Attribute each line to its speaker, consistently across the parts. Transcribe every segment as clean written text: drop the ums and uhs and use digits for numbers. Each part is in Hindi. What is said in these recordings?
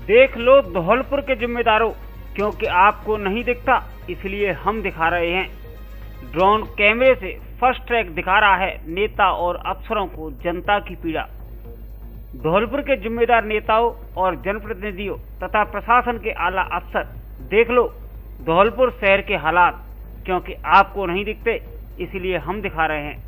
Speaker 1: देख लो धौलपुर के जिम्मेदारों, क्योंकि आपको नहीं दिखता इसलिए हम दिखा रहे हैं। ड्रोन कैमरे से फर्स्ट ट्रैक दिखा रहा है नेता और अफसरों को जनता की पीड़ा। धौलपुर के जिम्मेदार नेताओं और जनप्रतिनिधियों तथा प्रशासन के आला अफसर, देख लो धौलपुर शहर के हालात, क्योंकि आपको नहीं दिखते इसलिए हम दिखा रहे हैं।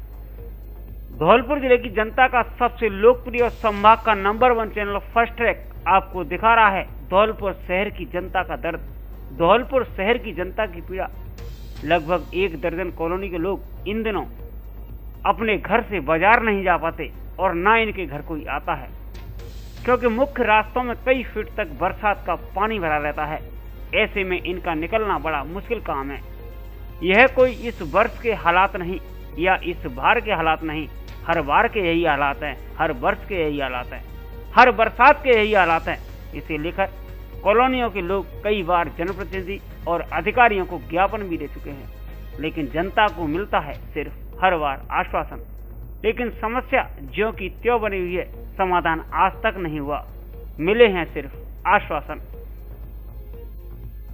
Speaker 1: धौलपुर जिले की जनता का सबसे लोकप्रिय और संभाग का नंबर 1 चैनल फर्स्ट ट्रैक आपको दिखा रहा है धौलपुर शहर की जनता का दर्द, धौलपुर शहर की जनता की पीड़ा। लगभग 1 दर्जन कॉलोनी के लोग इन दिनों अपने घर से बाजार नहीं जा पाते और ना इनके घर कोई आता है, क्योंकि मुख्य रास्तों में कई फीट तक बरसात का पानी भरा रहता है। ऐसे में इनका निकलना बड़ा मुश्किल काम है। यह कोई इस वर्ष के हालात नहीं या इस बार के हालात नहीं, हर बार के यही हालात हैं, हर वर्ष के यही हालात हैं, हर बरसात के यही हालात हैं। इसे लेकर कॉलोनियों के लोग कई बार जनप्रतिनिधि और अधिकारियों को ज्ञापन भी दे चुके हैं, लेकिन जनता को मिलता है सिर्फ हर बार आश्वासन। लेकिन समस्या ज्यों की त्यों बनी हुई है, समाधान आज तक नहीं हुआ, मिले हैं सिर्फ आश्वासन।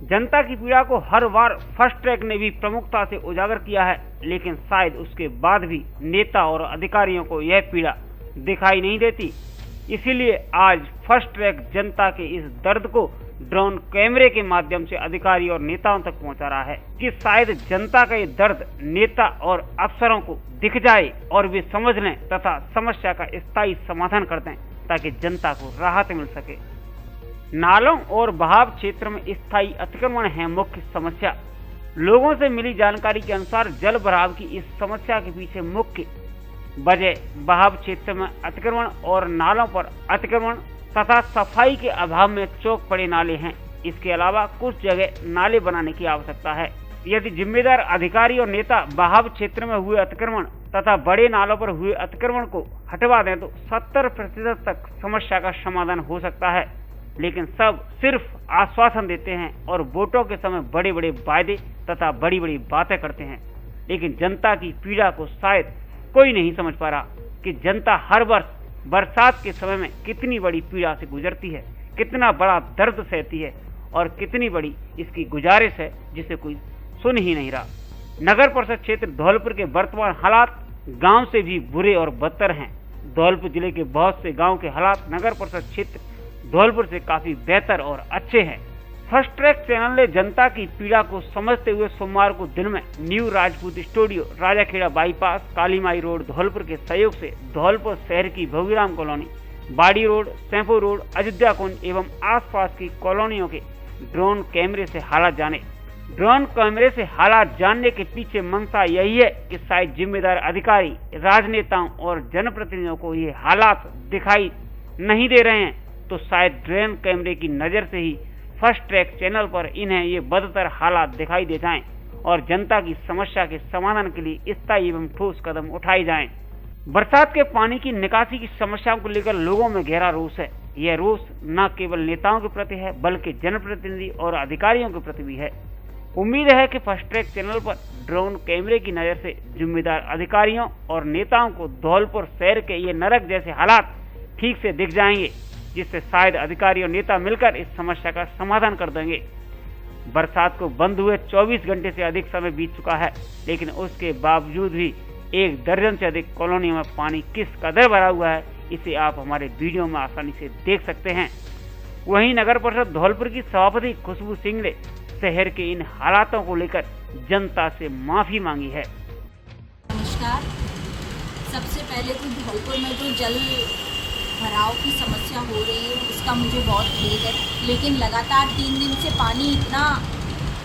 Speaker 1: जनता की पीड़ा को हर बार फर्स्ट ट्रैक ने भी प्रमुखता से उजागर किया है, लेकिन शायद उसके बाद भी नेता और अधिकारियों को यह पीड़ा दिखाई नहीं देती। इसीलिए आज फर्स्ट ट्रैक जनता के इस दर्द को ड्रोन कैमरे के माध्यम से अधिकारी और नेताओं तक पहुंचा रहा है कि शायद जनता का ये दर्द नेता और अफसरों को दिख जाए और वे समझ लें तथा समस्या का स्थायी समाधान कर दें, ताकि जनता को राहत मिल सके। नालों और बहाव क्षेत्र में स्थायी अतिक्रमण है मुख्य समस्या। लोगों से मिली जानकारी के अनुसार जल भराव की इस समस्या के पीछे मुख्य वजह बहाव क्षेत्र में अतिक्रमण और नालों पर अतिक्रमण तथा सफाई के अभाव में चौक पड़े नाले हैं। इसके अलावा कुछ जगह नाले बनाने की आवश्यकता है। यदि जिम्मेदार अधिकारी और नेता बहाव क्षेत्र में हुए अतिक्रमण तथा बड़े नालों पर हुए अतिक्रमण को हटवा दें तो 70% तक समस्या का समाधान हो सकता है। लेकिन सब सिर्फ आश्वासन देते हैं और वोटों के समय बड़े बड़े वायदे तथा बड़ी बड़ी बातें करते हैं, लेकिन जनता की पीड़ा को शायद कोई नहीं समझ पा रहा कि जनता हर वर्ष बरसात के समय में कितनी बड़ी पीड़ा से गुजरती है, कितना बड़ा दर्द सहती है और कितनी बड़ी इसकी गुजारिश है जिसे कोई सुन ही नहीं रहा। नगर परिषद क्षेत्र धौलपुर के वर्तमान हालात गांव से भी बुरे और बदतर हैं। धौलपुर जिले के बहुत से गांव के हालात नगर परिषद क्षेत्र धौलपुर से काफी बेहतर और अच्छे हैं। फर्स्ट ट्रैक चैनल ने जनता की पीड़ा को समझते हुए सोमवार को दिन में new Rajput studio, Rajakhera bypass, Kalimai road Dholpur के सहयोग से धौलपुर शहर की Bhogiram colony, Bari road, Saipau road, Ayodhya Kunj एवं आसपास की कॉलोनियों के ड्रोन कैमरे से हालात जाने। ड्रोन कैमरे से हालात जानने के पीछे मंशा यही है कि शायद जिम्मेदार अधिकारी, राजनेताओं और जनप्रतिनिधियों को ये हालात दिखाई नहीं दे रहे हैं, तो शायद ड्रोन कैमरे की नजर से ही फर्स्ट ट्रैक चैनल पर इन्हें ये बदतर हालात दिखाई दे जाएं और जनता की समस्या के समाधान के लिए स्थायी एवं ठोस कदम उठाए जाएं। बरसात के पानी की निकासी की समस्याओं को लेकर लोगों में गहरा रोष है। यह रोष न केवल नेताओं के प्रति है बल्कि जनप्रतिनिधि और अधिकारियों के प्रति भी है। उम्मीद है कि फर्स्ट ट्रैक चैनल पर ड्रोन कैमरे की नजर से जिम्मेदार अधिकारियों और नेताओं को धौलपुर शहर के ये नरक जैसे हालात ठीक से दिख जाएंगे, जिससे शायद अधिकारी और नेता मिलकर इस समस्या का समाधान कर देंगे। बरसात को बंद हुए 24 घंटे से अधिक समय बीत चुका है, लेकिन उसके बावजूद भी 1 दर्जन से अधिक कॉलोनियों में पानी किस कदर भरा हुआ है, इसे आप हमारे वीडियो में आसानी से देख सकते हैं। वहीं नगर परिषद धौलपुर की सभापति खुशबू सिंह ने शहर के इन हालातों को लेकर जनता से माफी मांगी है।
Speaker 2: नमस्कार। सबसे पहले तो धौलपुर में जो जल भराव की समस्या हो रही है उसका मुझे बहुत खेद है, लेकिन लगातार 3 दिन से पानी इतना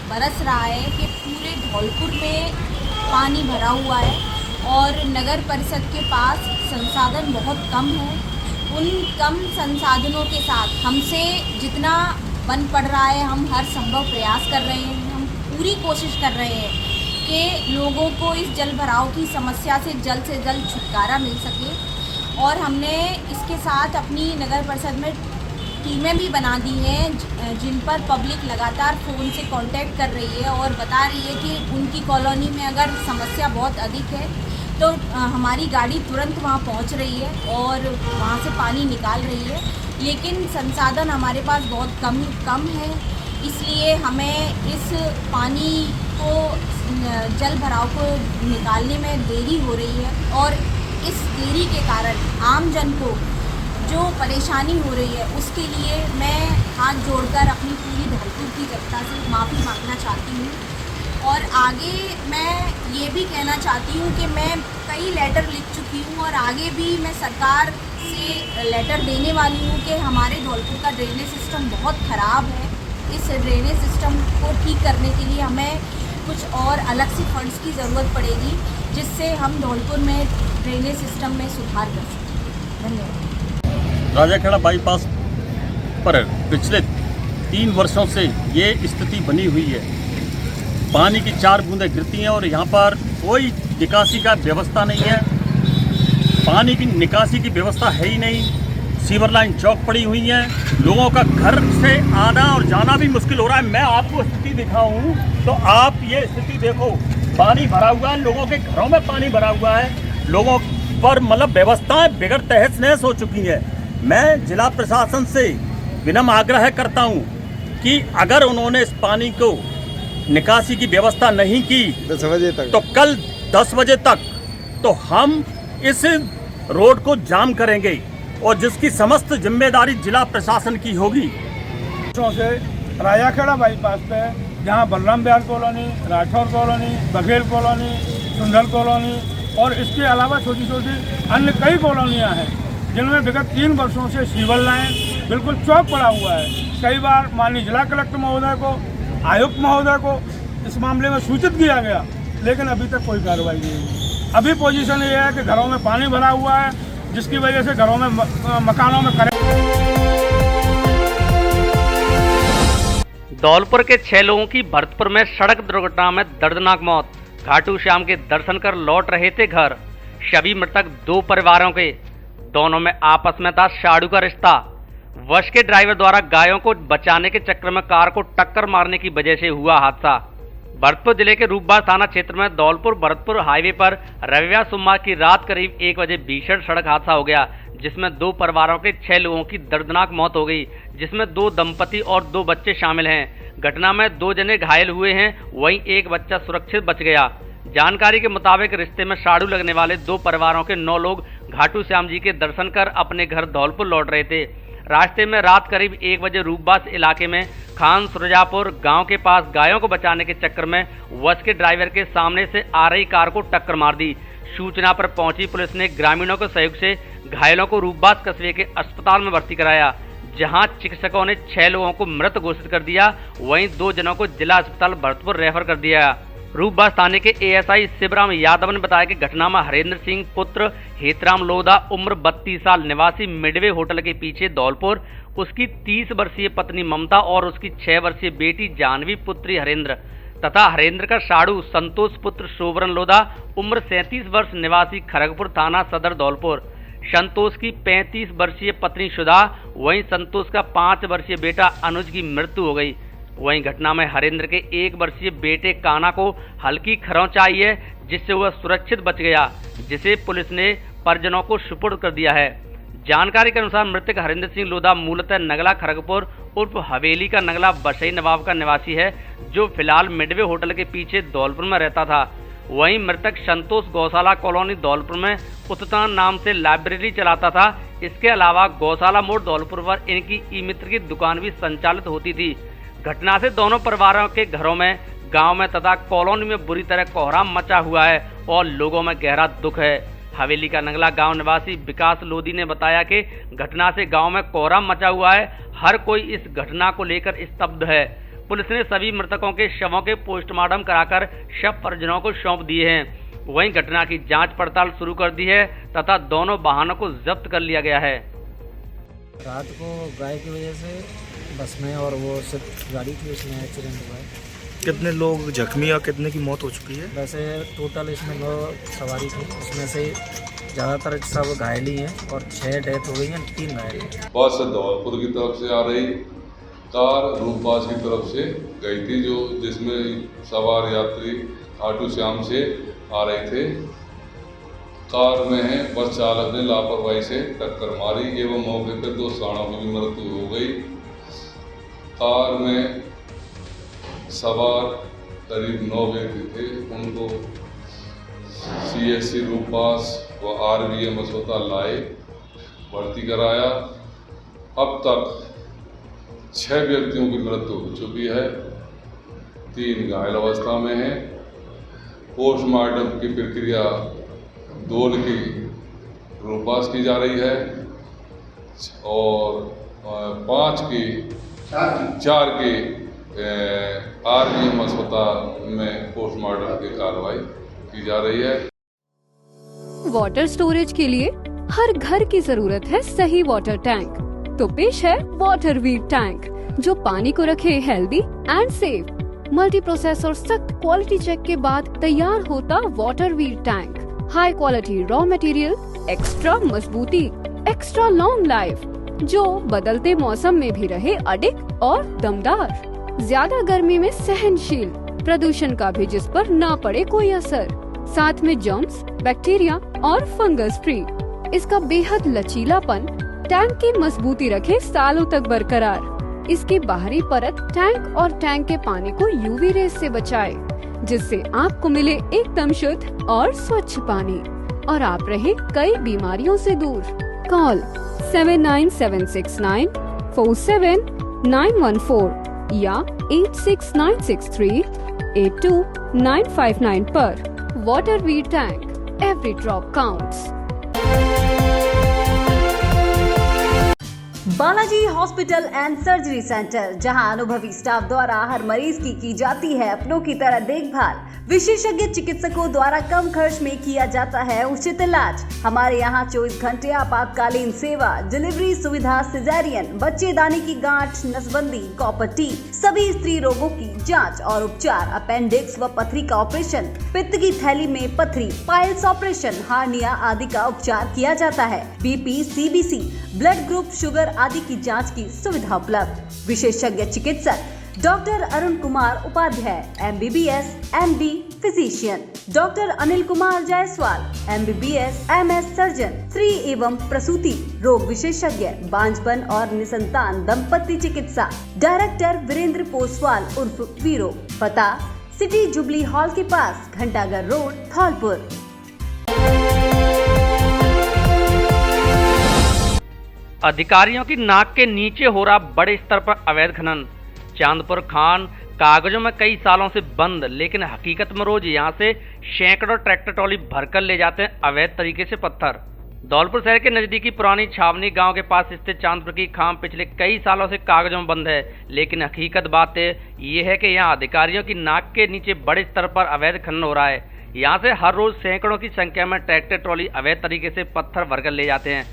Speaker 2: बरस रहा है कि पूरे धौलपुर में पानी भरा हुआ है और नगर परिषद के पास संसाधन बहुत कम है। उन कम संसाधनों के साथ हमसे जितना बन पड़ रहा है, हम हर संभव प्रयास कर रहे हैं, हम पूरी कोशिश कर रहे हैं कि लोगों को इस जल भराव की समस्या से जल्द छुटकारा मिल सके। और हमने इसके साथ अपनी नगर परिषद में टीमें भी बना दी हैं, जिन पर पब्लिक लगातार फ़ोन से कांटेक्ट कर रही है और बता रही है कि उनकी कॉलोनी में अगर समस्या बहुत अधिक है तो हमारी गाड़ी तुरंत वहां पहुंच रही है और वहां से पानी निकाल रही है। लेकिन संसाधन हमारे पास बहुत कम है, इसलिए हमें इस पानी को जल भराव को निकालने में देरी हो रही है और इस देरी के कारण आम जन को जो परेशानी हो रही है उसके लिए मैं हाथ जोड़कर अपनी पूरी धौलपुर की जनता से माफ़ी मांगना चाहती हूँ। और आगे मैं ये भी कहना चाहती हूँ कि मैं कई लेटर लिख चुकी हूँ और आगे भी मैं सरकार से लेटर देने वाली हूँ कि हमारे धौलपुर का ड्रेनेज सिस्टम बहुत ख़राब है। इस ड्रेनेज सिस्टम को ठीक करने के लिए हमें कुछ और अलग से फंड्स की ज़रूरत पड़ेगी, जिससे हम धौलपुर में ड्रेनेज सिस्टम में सुधार कर सकें। धन्यवाद।
Speaker 3: राजाखेड़ा बाईपास पर पिछले 3 वर्षों से ये स्थिति बनी हुई है। पानी की 4 बूंदें गिरती हैं और यहाँ पर कोई निकासी का व्यवस्था नहीं है। पानी की निकासी की व्यवस्था है ही नहीं। सीवर लाइन चौक पड़ी हुई है। लोगों का घर से आना और जाना भी मुश्किल हो रहा है। मैं आपको स्थिति दिखाऊं तो आप ये स्थिति देखो, पानी भरा हुआ है, लोगों के घरों में पानी भरा हुआ है। लोगों पर मतलब व्यवस्थाएं बिगड़ तहस नहस हो चुकी हैं। मैं जिला प्रशासन से विनम्र आग्रह करता हूं कि अगर उन्होंने इस पानी को निकासी की व्यवस्था नहीं की
Speaker 4: 10 बजे तक,
Speaker 3: तो कल 10 बजे तक तो हम इस रोड को जाम करेंगे और जिसकी समस्त जिम्मेदारी जिला प्रशासन की होगी।
Speaker 5: से राजाखेड़ा बाईपास पे जहाँ Balram Bihar colony, Rathore colony, Baghel colony, सुंदर कॉलोनी और इसके अलावा छोटी छोटी अन्य कई कॉलोनियाँ हैं जिनमें विगत 3 वर्षों से सीवर लाइन बिल्कुल चौक पड़ा हुआ है। कई बार माननीय जिला कलेक्टर महोदय को, आयुक्त महोदय को इस मामले में सूचित किया गया, लेकिन अभी तक कोई कार्रवाई नहीं हुई। अभी पोजीशन ये है कि घरों में पानी भरा हुआ है, जिसकी वजह से घरों में मकानों में
Speaker 6: धौलपुर के 6 लोगों की भरतपुर में सड़क दुर्घटना में दर्दनाक मौत। घाटू श्याम के दर्शन कर लौट रहे थे घर। सभी मृतक 2 परिवारों के, दोनों में आपस में था साड़ू का रिश्ता। वश के ड्राइवर द्वारा गायों को बचाने के चक्कर में कार को टक्कर मारने की वजह से हुआ हादसा। भरतपुर जिले के रूपबाज थाना क्षेत्र में धौलपुर भरतपुर हाईवे पर रविवार सोमवार की रात करीब 1 बजे भीषण सड़क हादसा हो गया, जिसमें 2 परिवारों के 6 लोगों की दर्दनाक मौत हो गई, जिसमें 2 दंपति और 2 बच्चे शामिल हैं। घटना में 2 जने घायल हुए हैं, वहीं 1 बच्चा सुरक्षित बच गया। जानकारी के मुताबिक रिश्ते में साड़ू लगने वाले 2 परिवारों के 9 लोग घाटू श्याम जी के दर्शन कर अपने घर धौलपुर लौट रहे थे। रास्ते में रात करीब 1 बजे रूपबास इलाके में खान सुरजापुर गांव के पास गायों को बचाने के चक्कर में बस के ड्राइवर के सामने से आ रही कार को टक्कर मार दी। सूचना पर पहुंची पुलिस ने ग्रामीणों के सहयोग से घायलों को रूपबास कस्बे के अस्पताल में भर्ती कराया, जहां चिकित्सकों ने 6 लोगों को मृत घोषित कर दिया, वहीं 2 जनों को जिला अस्पताल भरतपुर रेफर कर दिया। रूपबास थाने के एएसआई शिवराम यादव ने बताया कि घटना में हरेंद्र सिंह पुत्र हेतराम लोधा उम्र 32 साल निवासी मिडवे होटल के पीछे धौलपुर, उसकी 30 वर्षीय पत्नी ममता और उसकी 6 वर्षीय बेटी जानवी पुत्री हरेंद्र तथा हरेंद्र का साड़ू संतोष पुत्र शोभरन लोधा उम्र 37 वर्ष निवासी खड़गपुर थाना सदर धौलपुर, संतोष की 35 वर्षीय पत्नी सुधा, वहीं संतोष का 5 वर्षीय बेटा अनुज की मृत्यु हो गई। वहीं घटना में हरेंद्र के 1 वर्षीय बेटे काना को हल्की खरोंच आई है, जिससे वह सुरक्षित बच गया, जिसे पुलिस ने परिजनों को सुपुर्द कर दिया है। जानकारी के अनुसार मृतक हरेंद्र सिंह लोधा मूलतः नगला खड़गपुर उर्फ हवेली का नगला बसई नवाब का निवासी है, जो फिलहाल मिडवे होटल के पीछे धौलपुर में रहता था। वहीं मृतक संतोष गौशाला कॉलोनी धौलपुर में उत्तान नाम से लाइब्रेरी चलाता था। इसके अलावा गौशाला मोड़ धौलपुर पर इनकी ई मित्र की दुकान भी संचालित होती थी। घटना से दोनों परिवारों के घरों में, गांव में तथा कॉलोनी में बुरी तरह कोहराम मचा हुआ है और लोगों में गहरा दुख है। हवेली का नगला गांव निवासी विकास लोधी ने बताया कि घटना से गांव में कोहराम मचा हुआ है, हर कोई इस घटना को लेकर स्तब्ध है। पुलिस ने सभी मृतकों के शवों के पोस्टमार्टम कराकर शव परिजनों को सौंप दिए हैं। वहीं घटना की जांच पड़ताल शुरू कर दी है तथा दोनों वाहनों को जब्त कर लिया गया है।
Speaker 7: रात को गाय की वजह से बस में और वो सिर्फ गाड़ी थी, उसमें एक्सीडेंट हुआ है।
Speaker 4: कितने लोग जख्मी और कितने की मौत हो चुकी है?
Speaker 7: वैसे टोटल इसमें 9 सवारी थी, उसमें से ज़्यादातर सब घायल ही हैं और 6 डेथ हो गई हैं, 3 घायल हैं।
Speaker 8: बस धौलपुर की तरफ से आ रही कार रूपबास की तरफ से गई थी, जो जिसमें सवार यात्री खाटू श्याम से आ रहे थे। कार में बस चालक ने लापरवाही से टक्कर मारी एवं मौके पर 2 श्वानों की भी मृत्यु हो गई। कार में सवार करीब 9 व्यक्ति थे, उनको CHC रूपास व RVM अस्पताल लाए, भर्ती कराया। अब तक 6 व्यक्तियों की मृत्यु हो चुकी है, 3 घायल अवस्था में हैं। पोस्टमार्टम की प्रक्रिया दोल की रूपास की जा रही है और 4 की RVM अस्पताल में पोस्टमार्टम की कार्रवाई की जा रही है।
Speaker 9: वाटर स्टोरेज के लिए हर घर की जरूरत है सही वाटर टैंक। तो पेश है वाटर वीट टैंक, जो पानी को रखे healthy and safe. Multi process और सख्त क्वालिटी चेक के बाद तैयार होता water wheat tank. High quality raw material, extra मजबूती, एक्स्ट्रा लॉन्ग लाइफ, जो बदलते मौसम में भी रहे अडिग और दमदार। ज्यादा गर्मी में सहनशील, प्रदूषण का भी जिस पर ना पड़े कोई असर। साथ में जर्म्स, बैक्टीरिया और फंगस फ्री। इसका बेहद लचीलापन टैंक की मजबूती रखे सालों तक बरकरार। इसकी बाहरी परत टैंक और टैंक के पानी को UV रेस से बचाए, जिससे आपको मिले एकदम शुद्ध और स्वच्छ पानी और आप रहे कई बीमारियों से दूर। कॉल 79769 47914 या 86963 82959 पर। Water wheat tank, every drop counts.
Speaker 10: Balaji hospital and surgery centre, जहां अनुभवी स्टाफ द्वारा हर मरीज की जाती है अपनों की तरह देखभाल। विशेषज्ञ चिकित्सकों द्वारा कम खर्च में किया जाता है उचित इलाज। हमारे यहाँ 24 घंटे आपातकालीन सेवा, डिलीवरी सुविधा, सिजेरियन, बच्चेदानी की गांठ, नसबंदी, कॉपर टी, सभी स्त्री रोगों की जांच और उपचार, अपेंडिक्स व पथरी का ऑपरेशन, पित्त की थैली में पथरी, पाइल्स ऑपरेशन, हार्निया आदि का उपचार किया जाता है। BP, CBC, blood group, sugar आदि की जांच की सुविधा उपलब्ध। विशेषज्ञ चिकित्सक doctor Arun Kumar Upadhyay, MBBS, MD, physician. Doctor Anil Kumar Jaiswal, MBBS, MS surgeon, स्त्री एवं प्रसूति रोग विशेषज्ञ, बांझपन और निसंतान दंपत्ति चिकित्सा। डायरेक्टर वीरेंद्र पोसवाल उर्फ वीरो। पता सिटी जुबली हॉल के पास, घंटाघर रोड, धौलपुर।
Speaker 6: अधिकारियों की नाक के नीचे हो रहा बड़े स्तर पर अवैध खनन। चांदपुर खान कागजों में कई सालों से बंद, लेकिन हकीकत में रोज यहां से सैकड़ों ट्रैक्टर ट्रॉली भरकर ले जाते हैं अवैध तरीके से पत्थर। धौलपुर शहर के नजदीकी पुरानी छावनी गांव के पास स्थित चांदपुर की खान पिछले कई सालों से कागजों में बंद है, लेकिन हकीकत बात ये है कि यहाँ अधिकारियों की नाक के नीचे बड़े स्तर पर अवैध खनन हो रहा है। यहाँ से हर रोज सैकड़ों की संख्या में ट्रैक्टर ट्रॉली अवैध तरीके से पत्थर भरकर ले जाते हैं।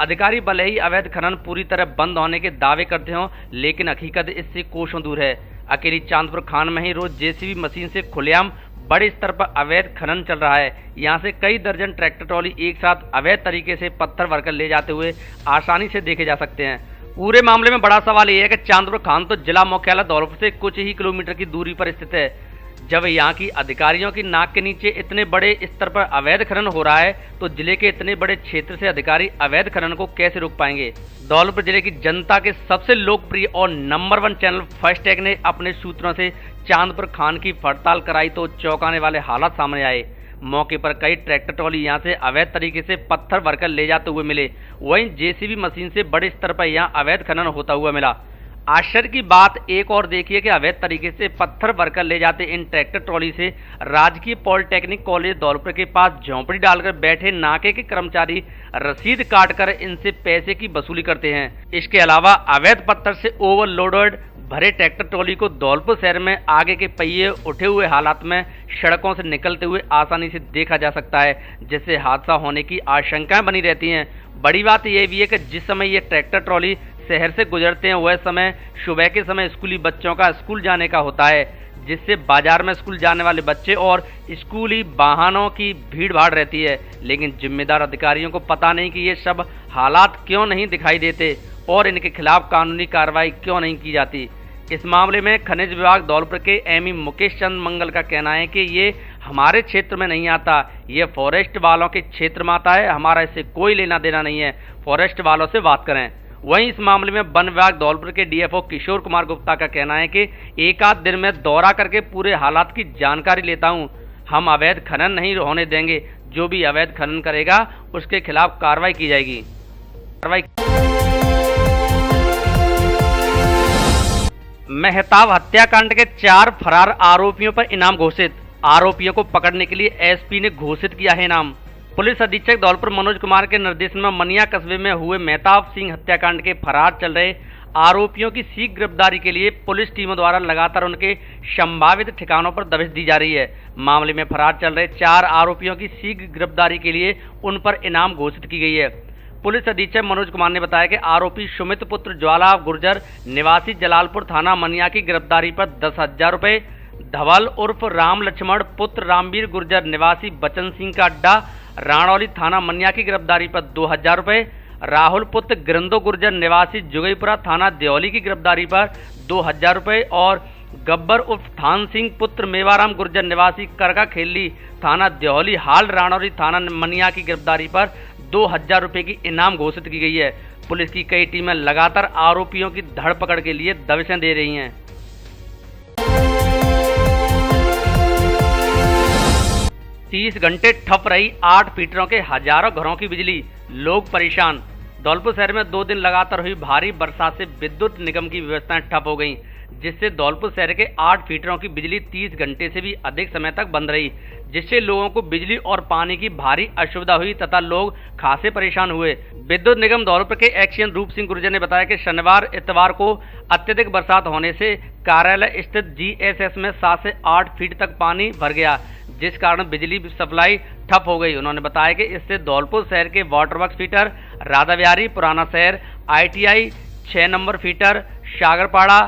Speaker 6: अधिकारी भले ही अवैध खनन पूरी तरह बंद होने के दावे करते हों, लेकिन हकीकत इससे कोसों दूर है। अकेली चांदपुर खान में ही रोज JCB मशीन से खुलेआम बड़े स्तर पर अवैध खनन चल रहा है। यहाँ से कई दर्जन ट्रैक्टर ट्रॉली एक साथ अवैध तरीके से पत्थर भरकर ले जाते हुए आसानी से देखे जा सकते हैं। पूरे मामले में बड़ा सवाल यह है कि चांदपुर खान तो जिला मुख्यालय धौलपुर से कुछ ही किलोमीटर की दूरी पर स्थित है। जब यहाँ की अधिकारियों की नाक के नीचे इतने बड़े स्तर पर अवैध खनन हो रहा है, तो जिले के इतने बड़े क्षेत्र से अधिकारी अवैध खनन को कैसे रोक पाएंगे। धौलपुर जिले की जनता के सबसे लोकप्रिय और नंबर 1 चैनल फास्टैग ने अपने सूत्रों से चांदपुर खान की पड़ताल कराई तो चौंकाने वाले हालात सामने आए। मौके पर कई ट्रैक्टर ट्रॉली यहाँ से अवैध तरीके से पत्थर भरकर ले जाते हुए मिले, वहीं JCB मशीन से बड़े स्तर पर यहाँ अवैध खनन होता हुआ मिला। आश्चर्य की बात एक और देखिए कि अवैध तरीके से पत्थर भरकर ले जाते इन ट्रैक्टर ट्रॉली से राजकीय पॉलिटेक्निक कॉलेज धौलपुर के पास झोंपड़ी डालकर बैठे नाके के कर्मचारी रसीद काटकर इनसे पैसे की वसूली करते हैं। इसके अलावा अवैध पत्थर से ओवरलोडेड भरे ट्रैक्टर ट्रॉली को धौलपुर शहर में आगे के पहिए उठे हुए हालात में सड़कों से निकलते हुए आसानी से देखा जा सकता है, जिससे हादसा होने की आशंकाएं बनी रहती हैं। बड़ी बात यह भी है कि जिस समय ये ट्रैक्टर ट्रॉली शहर से गुजरते हैं वह समय सुबह के समय स्कूली बच्चों का स्कूल जाने का होता है, जिससे बाजार में स्कूल जाने वाले बच्चे और स्कूली वाहनों की भीड़ भाड़ रहती है। लेकिन जिम्मेदार अधिकारियों को पता नहीं कि ये सब हालात क्यों नहीं दिखाई देते और इनके खिलाफ कानूनी कार्रवाई क्यों नहीं की जाती। इस मामले में खनिज विभाग धौलपुर के ME मुकेश चंद मंगल का कहना है कि ये हमारे क्षेत्र में नहीं आता, ये फॉरेस्ट वालों के क्षेत्र में आता है, हमारा इससे कोई लेना देना नहीं है, फॉरेस्ट वालों से बात करें। वहीं इस मामले में वन विभाग धौलपुर के डीएफओ किशोर कुमार गुप्ता का कहना है कि एक आध दिन में दौरा करके पूरे हालात की जानकारी लेता हूं। हम अवैध खनन नहीं होने देंगे, जो भी अवैध खनन करेगा उसके खिलाफ कार्रवाई की जाएगी। मेहताब हत्याकांड के 4 फरार आरोपियों पर इनाम घोषित। आरोपियों को पकड़ने के लिए एसपी ने घोषित किया है इनाम। पुलिस अधीक्षक धौलपुर मनोज कुमार के निर्देशन में मनिया कस्बे में हुए मेहताब सिंह हत्याकांड के फरार चल रहे आरोपियों की शीघ्र गिरफ्तारी के लिए पुलिस टीमों द्वारा लगातार उनके संभावित ठिकानों पर दबिश दी जा रही है। मामले में फरार चल रहे 4 आरोपियों की शीघ्र गिरफ्तारी के लिए उन पर इनाम घोषित की गई है। पुलिस अधीक्षक मनोज कुमार ने बताया कि आरोपी सुमित पुत्र ज्वाला गुर्जर निवासी जलालपुर थाना मनिया की गिरफ्तारी पर 10,000 रुपये, धवल उर्फ राम लक्ष्मण पुत्र रामवीर गुर्जर निवासी बचन सिंह का अड्डा राणौली थाना मनिया की गिरफ्तारी पर 2,000 रुपये, राहुल पुत्र गिरंदो गुर्जर निवासी जुगईपुरा थाना देहौली की गिरफ्तारी पर 2,000 रुपये और गब्बर उर्फ थान सिंह पुत्र मेवाराम गुर्जर निवासी करका खेली थाना देहौली हाल राणौली थाना मनिया की गिरफ्तारी पर 2,000 रुपये की इनाम घोषित की गई है। पुलिस की कई टीमें लगातार आरोपियों की धरपकड़ के लिए दबिशें दे रही हैं। 30 घंटे ठप रही 8 फीटरों के हजारों घरों की बिजली, लोग परेशान। धौलपुर शहर में 2 दिन लगातार हुई भारी बरसात से विद्युत निगम की व्यवस्थाएं ठप हो गईं, जिससे धौलपुर शहर के 8 फीटरों की बिजली 30 घंटे से भी अधिक समय तक बंद रही, जिससे लोगों को बिजली और पानी की भारी असुविधा हुई तथा लोग खासे परेशान हुए। विद्युत निगम धौलपुर के एक्शन रूप सिंह गुर्जर ने बताया कि शनिवार इतवार को अत्यधिक बरसात होने से कार्यालय स्थित जीएसएस में 7 से 8 फीट तक पानी भर गया, जिस कारण बिजली सप्लाई ठप हो गई। उन्होंने बताया कि इससे धौलपुर शहर के water works fitter, Radha Bihari, पुराना शहर, ITI 6 नंबर फीटर, सागरपाड़ा,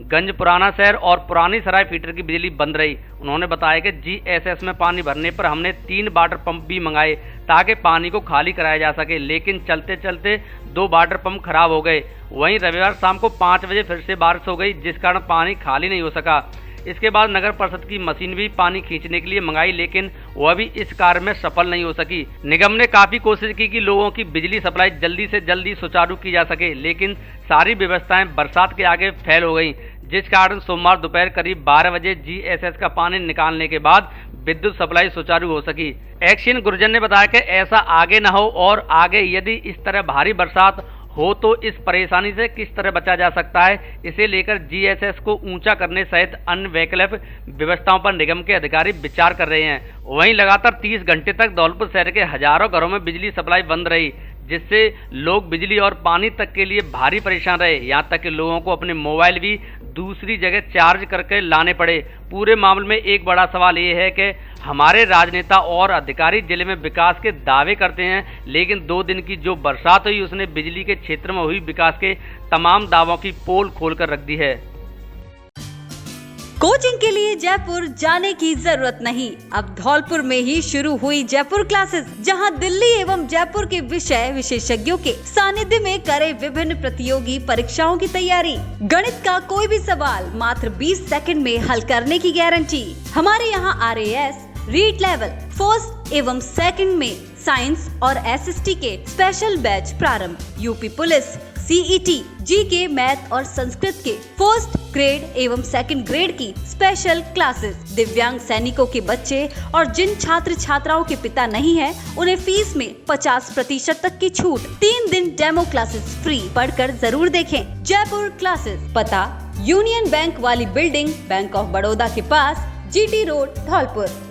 Speaker 6: गंज पुराना शहर और पुरानी सराय फीटर की बिजली बंद रही। उन्होंने बताया कि जीएसएस में पानी भरने पर हमने 3 वाटर पंप भी मंगाए ताकि पानी को खाली कराया जा सके, लेकिन चलते चलते 2 वाटर पंप खराब हो गए। वहीं रविवार शाम को 5 बजे फिर से बारिश हो गई, जिस कारण पानी खाली नहीं हो सका। इसके बाद नगर परिषद की मशीन भी पानी खींचने के लिए मंगाई, लेकिन वह भी इस कार्य में सफल नहीं हो सकी। निगम ने काफी कोशिश की कि लोगों की बिजली सप्लाई जल्दी से जल्दी सुचारू की जा सके, लेकिन सारी व्यवस्थाएं बरसात के आगे फेल हो गईं, जिस कारण सोमवार दोपहर करीब 12 बजे जीएसएस का पानी निकालने के बाद विद्युत सप्लाई सुचारू हो सकी। एक्शन गुर्जर ने बताया कि ऐसा आगे न हो और आगे यदि इस तरह भारी बरसात हो तो इस परेशानी से किस तरह बचा जा सकता है, इसे लेकर जीएसएस को ऊंचा करने सहित अन्य वैकल्पिक व्यवस्थाओं पर निगम के अधिकारी विचार कर रहे हैं। वहीं लगातार 30 घंटे तक धौलपुर शहर के हजारों घरों में बिजली सप्लाई बंद रही, जिससे लोग बिजली और पानी तक के लिए भारी परेशान रहे। यहाँ तक कि लोगों को अपने मोबाइल भी दूसरी जगह चार्ज करके लाने पड़े। पूरे मामले में एक बड़ा सवाल ये है कि हमारे राजनेता और अधिकारी जिले में विकास के दावे करते हैं, लेकिन 2 दिन की जो बरसात हुई उसने बिजली के क्षेत्र में हुई विकास के तमाम दावों की पोल खोलकर रख दी है।
Speaker 10: कोचिंग के लिए जयपुर जाने की जरूरत नहीं। अब धौलपुर में ही शुरू हुई जयपुर क्लासेस, जहां दिल्ली एवं जयपुर के विषय विशेषज्ञों के सानिध्य में करे विभिन्न प्रतियोगी परीक्षाओं की तैयारी। गणित का कोई भी सवाल मात्र 20 सेकंड में हल करने की गारंटी। हमारे यहाँ RAS, रीड लेवल 1st एवं 2nd में साइंस और SST के स्पेशल बैच प्रारंभ। UP police, CET, GK, math और संस्कृत के 1st ग्रेड एवं 2nd ग्रेड की स्पेशल क्लासेस। दिव्यांग सैनिकों के बच्चे और जिन छात्र छात्राओं के पिता नहीं है, उन्हें फीस में 50% तक की छूट। 3 दिन डेमो क्लासेस फ्री, पढ़कर जरूर देखें। जयपुर क्लासेस, पता यूनियन बैंक वाली बिल्डिंग, बैंक ऑफ बड़ौदा के पास, GT रोड, धौलपुर।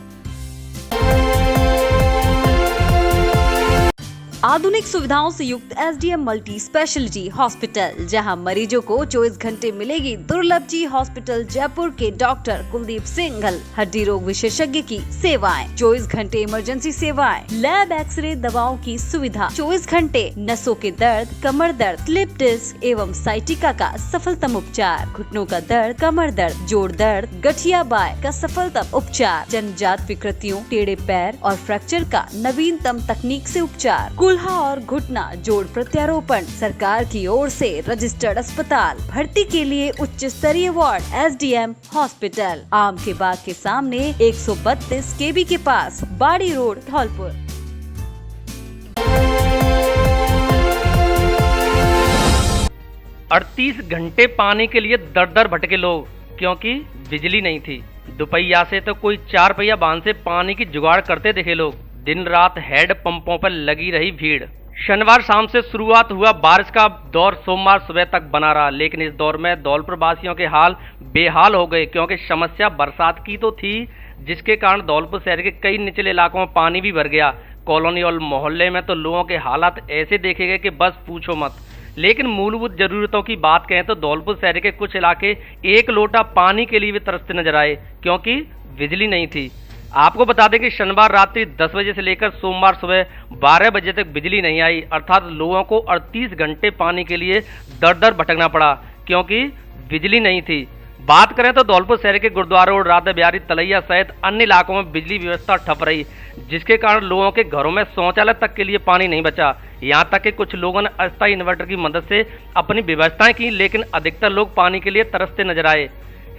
Speaker 10: आधुनिक सुविधाओं से युक्त SDM मल्टी स्पेशलिटी हॉस्पिटल, जहां मरीजों को 24 घंटे मिलेगी दुर्लभ जी हॉस्पिटल जयपुर के डॉक्टर कुलदीप सिंघल। हड्डी रोग विशेषज्ञ की सेवाएं, 24 घंटे इमरजेंसी सेवाएं, लैब एक्सरे दवाओं की सुविधा, 24 घंटे नसों के दर्द, कमर दर्द, स्लिप डिस्क एवं साइटिका का सफलतम उपचार, घुटनों का दर्द, कमर दर्द, जोड़ दर्द, गठिया बाय का सफलतम उपचार, जन्मजात विकृतियों, टेढ़े पैर और फ्रैक्चर का नवीनतम तकनीक से उपचार। कुल्हा और घुटना जोड़ प्रत्यारोपण सरकार की ओर से रजिस्टर्ड अस्पताल। भर्ती के लिए उच्च स्तरीय वार्ड SDM हॉस्पिटल, आम के बाग के सामने 132 KB के पास, बाड़ी रोड, धौलपुर।
Speaker 6: 38 घंटे पानी के लिए दर दर भटके लोग, क्योंकि बिजली नहीं थी। दुपहिया से तो कोई 4 पहिया बांध से पानी की जुगाड़ करते दिखे लोग। दिन रात हेड पंपों पर लगी रही भीड़। शनिवार शाम से शुरुआत हुआ बारिश का दौर सोमवार सुबह तक बना रहा, लेकिन इस दौर में धौलपुर वासियों के हाल बेहाल हो गए, क्योंकि समस्या बरसात की तो थी, जिसके कारण धौलपुर शहर के कई निचले इलाकों में पानी भी भर गया। कॉलोनी और मोहल्ले में तो लोगों के हालात ऐसे देखे गए कि बस पूछो मत। लेकिन मूलभूत जरूरतों की बात कहें तो धौलपुर शहर के कुछ इलाके एक लोटा पानी के लिए भी तरसते नजर आए, क्योंकि बिजली नहीं थी। आपको बता दें कि शनिवार रात्रि 10 बजे से लेकर सोमवार सुबह 12 बजे तक बिजली नहीं आई, अर्थात लोगों को 38 घंटे पानी के लिए दर दर भटकना पड़ा, क्योंकि बिजली नहीं थी। बात करें तो धौलपुर शहर के गुरुद्वारा रोड, राधा बिहारी, तलैया सहित अन्य इलाकों में बिजली व्यवस्था ठप रही, जिसके कारण लोगों के घरों में शौचालय तक के लिए पानी नहीं बचा। यहाँ तक कि कुछ लोगों ने अस्थायी इन्वर्टर की मदद से अपनी व्यवस्थाएं की, लेकिन अधिकतर लोग पानी के लिए तरसते नजर आए।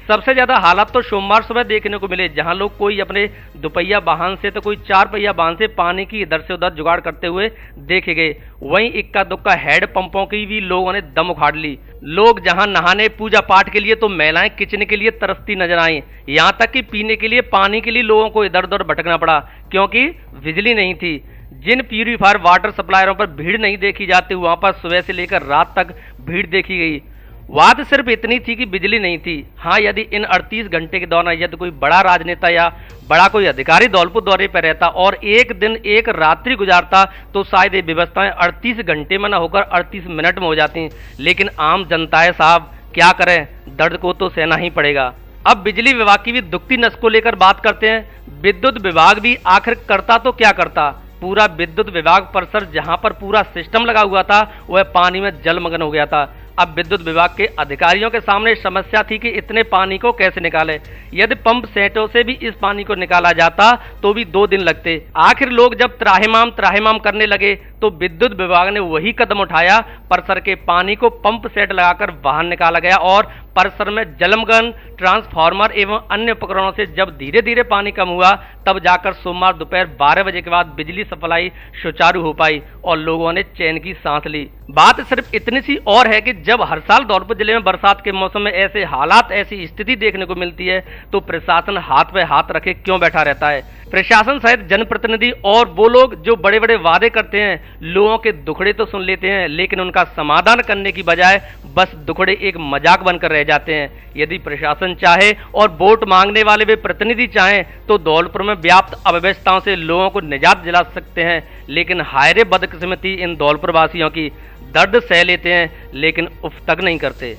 Speaker 6: सबसे ज्यादा हालात तो सोमवार सुबह देखने को मिले, जहां लोग कोई अपने दुपहिया वाहन से तो कोई 4 पहिया वाहन से पानी की इधर से उधर जुगाड़ करते हुए देखे गए। वहीं इक्का दुक्का हेड पंपों की भी लोगों ने दम उखाड़ ली। लोग जहां नहाने पूजा पाठ के लिए तो महिलाएं किचन के लिए तरसती नजर आई। यहाँ तक कि पीने के लिए पानी के लिए लोगों को इधर उधर भटकना पड़ा, क्योंकि बिजली नहीं थी। जिन प्यूरीफायर वाटर सप्लायरों पर भीड़ नहीं देखी जाती, वहां पर सुबह से लेकर रात तक भीड़ देखी गई। बात सिर्फ इतनी थी कि बिजली नहीं थी। हाँ, यदि इन 38 घंटे के दौरान यदि कोई बड़ा राजनेता या बड़ा कोई अधिकारी धौलपुर दौरे पर रहता और एक दिन एक रात्रि गुजारता, तो शायद ये व्यवस्थाएं 38 घंटे में न होकर 38 मिनट में हो जाती। लेकिन आम जनता है साहब, क्या करें, दर्द को तो सहना ही पड़ेगा। अब बिजली विभाग की भी दुखती नस को लेकर बात करते हैं। विद्युत विभाग भी आखिर करता तो क्या करता। पूरा विद्युत विभाग परिसर जहां पर पूरा सिस्टम लगा हुआ था, वह पानी में जलमग्न हो गया था। अब विद्युत विभाग के अधिकारियों के सामने समस्या थी कि इतने पानी को कैसे निकाले। यदि पंप सेटों से भी इस पानी को निकाला जाता तो भी 2 दिन लगते। आखिर लोग जब त्राहिमाम करने लगे तो विद्युत विभाग ने वही कदम उठाया। परिसर के पानी को पंप सेट लगाकर बाहर निकाला गया और परिसर में जलमग्न ट्रांसफार्मर एवं अन्य उपकरणों से जब धीरे धीरे पानी कम हुआ, तब जाकर सोमवार दोपहर 12 बजे के बाद बिजली सप्लाई सुचारू हो पाई और लोगों ने चैन की सांस ली। बात सिर्फ इतनी सी और है कि जब हर साल धौलपुर जिले में बरसात के मौसम में ऐसे हालात, ऐसी स्थिति देखने को मिलती है, तो प्रशासन हाथ पे हाथ रखे क्यों बैठा रहता है। प्रशासन सहित जनप्रतिनिधि और वो लोग जो बड़े बड़े वादे करते हैं, लोगों के दुखड़े तो सुन लेते हैं, लेकिन उनका समाधान करने की बजाय बस दुखड़े एक मजाक बनकर रह जाते हैं। यदि प्रशासन चाहे और वोट मांगने वाले वे प्रतिनिधि चाहें तो धौलपुर में व्याप्त अव्यवस्थाओं से लोगों को निजात दिला सकते हैं, लेकिन हायरे बदकिस्मती इन धौलपुर वासियों की। दर्द सह लेते हैं लेकिन उफ तक नहीं करते।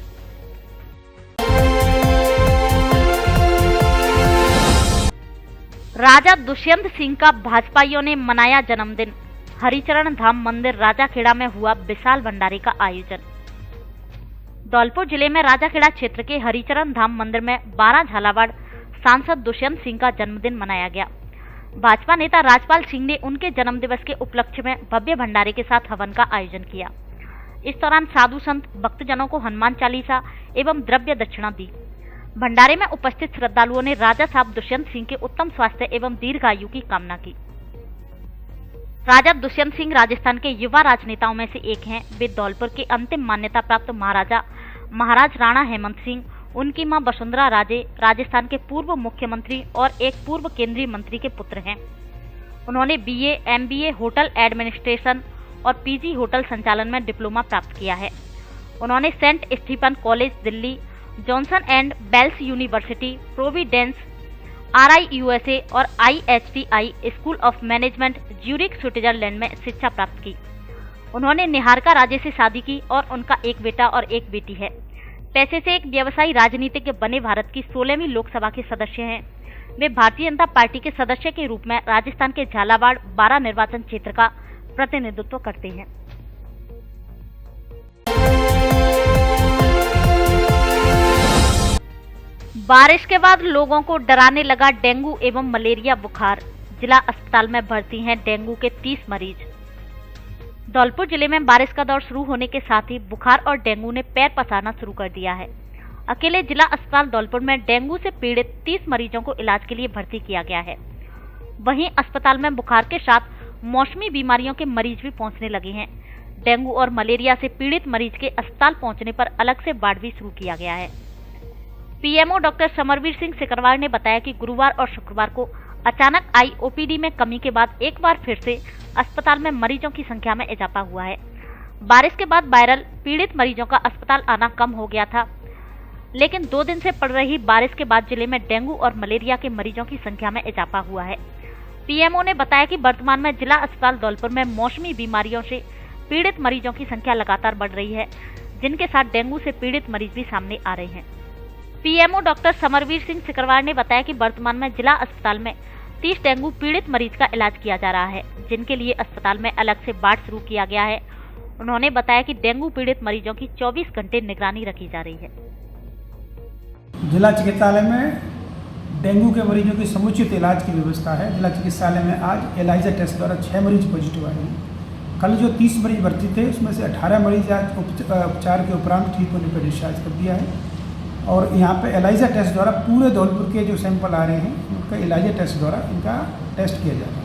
Speaker 11: राजा दुष्यंत सिंह का भाजपाइयों ने मनाया जन्मदिन। हरिचरण धाम मंदिर राजाखेड़ा में हुआ विशाल भंडारे का आयोजन। धौलपुर जिले में राजाखेड़ा क्षेत्र के हरिचरण धाम मंदिर में 12 झालावाड़ सांसद दुष्यंत सिंह का जन्मदिन मनाया गया। भाजपा नेता राजपाल सिंह ने उनके जन्मदिवस के उपलक्ष्य में भव्य भंडारे के साथ हवन का आयोजन किया। इस दौरान साधु संत भक्तजनों को हनुमान चालीसा एवं द्रव्य दक्षिणा दी। भंडारे में उपस्थित श्रद्धालुओं ने राजा साहब दुष्यंत सिंह के उत्तम स्वास्थ्य एवं दीर्घायु की कामना की। राजा दुष्यंत सिंह राजस्थान के युवा राजनेताओं में से एक हैं। वे धौलपुर के अंतिम मान्यता प्राप्त महाराज राणा हेमंत सिंह, उनकी मां वसुंधरा राजे, राजस्थान के पूर्व मुख्यमंत्री और एक पूर्व केंद्रीय मंत्री के पुत्र हैं। उन्होंने BA, MBA होटल एडमिनिस्ट्रेशन और PG होटल संचालन में डिप्लोमा प्राप्त किया है। उन्होंने Saint Stephen College Delhi, Johnson and Wales University, Providence, RI USA और IHTI School of Management Zurich Switzerland में शिक्षा प्राप्त की। उन्होंने निहारिका राजे से शादी की और उनका एक बेटा और एक बेटी है। पैसे से एक व्यवसायी राजनीतिज्ञ बने भारत की 16वीं लोकसभा के सदस्य हैं। वे भारतीय जनता पार्टी के सदस्य के रूप में राजस्थान के झालावाड़ 12 निर्वाचन क्षेत्र का प्रतिनिधित्व करते हैं। बारिश के बाद लोगों को डराने लगा डेंगू एवं मलेरिया बुखार। जिला अस्पताल में भर्ती हैं डेंगू के 30 मरीज। धौलपुर जिले में बारिश का दौर शुरू होने के साथ ही बुखार और डेंगू ने पैर पसारना शुरू कर दिया है। अकेले जिला अस्पताल धौलपुर में डेंगू से पीड़ित 30 मरीजों को इलाज के लिए भर्ती किया गया है। वहीं अस्पताल में बुखार के साथ मौसमी बीमारियों के मरीज भी पहुंचने लगे हैं। डेंगू और मलेरिया से पीड़ित मरीज के अस्पताल पहुंचने पर अलग से वार्ड भी शुरू किया गया है। पीएमओ डॉक्टर समरवीर सिंह सिकरवार ने बताया कि गुरुवार और शुक्रवार को अचानक आई ओपीडी में कमी के बाद एक बार फिर से अस्पताल में मरीजों की संख्या में इजाफा हुआ है। बारिश के बाद वायरल पीड़ित मरीजों का अस्पताल आना कम हो गया था, लेकिन 2 दिन से पड़ रही बारिश के बाद जिले में डेंगू और मलेरिया के मरीजों की संख्या में इजाफा हुआ है। पीएमओ ने बताया कि वर्तमान में जिला अस्पताल धौलपुर में मौसमी बीमारियों से पीड़ित मरीजों की संख्या लगातार बढ़ रही है, जिनके साथ डेंगू से पीड़ित मरीज भी सामने आ रहे हैं। पीएमओ डॉक्टर समरवीर सिंह सिकरवार ने बताया कि वर्तमान में जिला अस्पताल में 30 डेंगू पीड़ित मरीज का इलाज किया जा रहा है, जिनके लिए अस्पताल में अलग से वार्ड शुरू किया गया है। उन्होंने बताया कि डेंगू पीड़ित मरीजों की 24 घंटे निगरानी रखी जा रही है।
Speaker 5: जिला चिकित्सालय में डेंगू के मरीजों की समुचित इलाज की व्यवस्था है। जिला चिकित्सालय में आज एलाइजा टेस्ट द्वारा 6 मरीज पॉजिटिव आए हैं। कल जो 30 मरीज भर्ती थे उसमें से 18 मरीज आज उपचार के उपरांत ठीक होने पर डिस्चार्ज कर दिया है। और यहाँ पे एलाइजा टेस्ट द्वारा पूरे धौलपुर के जो सैंपल आ रहे हैं उनका एलाइजा टेस्ट द्वारा इनका टेस्ट किया जा रहा है।